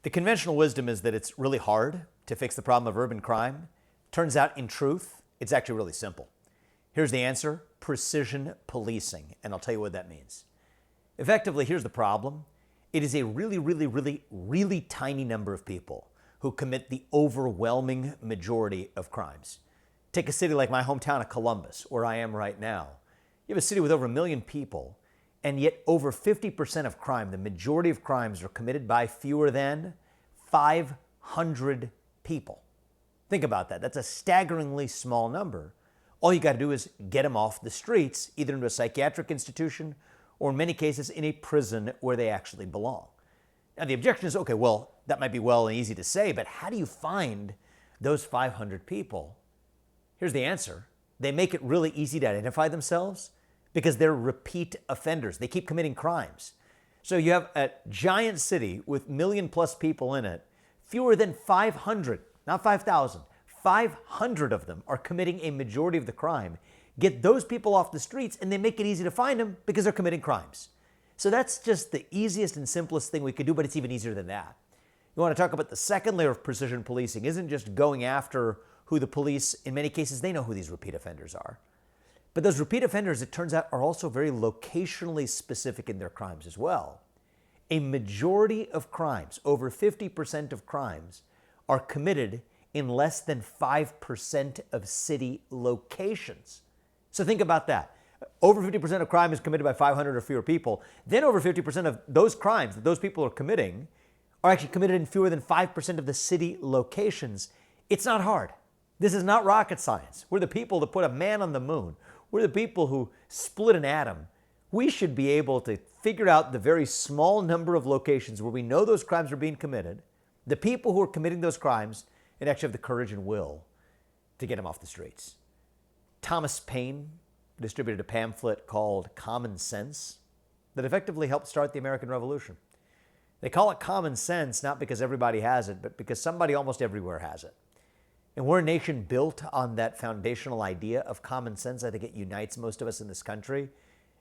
The conventional wisdom is that it's really hard to fix the problem of urban crime. Turns out, in truth, it's actually really simple. Here's the answer: precision policing. And I'll tell you what that means. Effectively, here's the problem. It is a really tiny number of people who commit the overwhelming majority of crimes. Take a city like my hometown of Columbus, where I am right now. You have a city with over 1 million people, and yet over 50% of crime, the majority of crimes, are committed by fewer than 500 people. Think about that. That's a staggeringly small number. All you got to do is get them off the streets, either into a psychiatric institution or in many cases in a prison where they actually belong. Now the objection is, okay, well, that might be well and easy to say, but how do you find those 500 people? Here's the answer. They make it really easy to identify themselves because they're repeat offenders. They keep committing crimes. So you have a giant city with 1 million plus people in it. Fewer than 500, not 5,000, 500 of them are committing a majority of the crime. Get those people off the streets and they make it easy to find them because they're committing crimes. So that's just the easiest and simplest thing we could do, but it's even easier than that. You want to talk about the second layer of precision policing isn't just going after who the police, in many cases, they know who these repeat offenders are. But those repeat offenders, it turns out, are also very locationally specific in their crimes as well. A majority of crimes, over 50% of crimes, are committed in less than 5% of city locations. So think about that. Over 50% of crime is committed by 500 or fewer people. Then over 50% of those crimes that those people are committing are actually committed in fewer than 5% of the city locations. It's not hard. This is not rocket science. We're the people that put a man on the moon. We're the people who split an atom. We should be able to figure out the very small number of locations where we know those crimes are being committed, the people who are committing those crimes, and actually have the courage and will to get them off the streets. Thomas Paine distributed a pamphlet called Common Sense that effectively helped start the American Revolution. They call it common sense not because everybody has it, but because somebody almost everywhere has it. And we're a nation built on that foundational idea of common sense. I think it unites most of us in this country.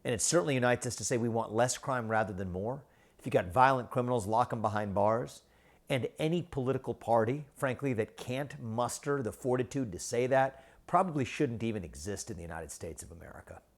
And it certainly unites us to say we want less crime rather than more. If you've got violent criminals, lock them behind bars. And any political party, frankly, that can't muster the fortitude to say that probably shouldn't even exist in the United States of America.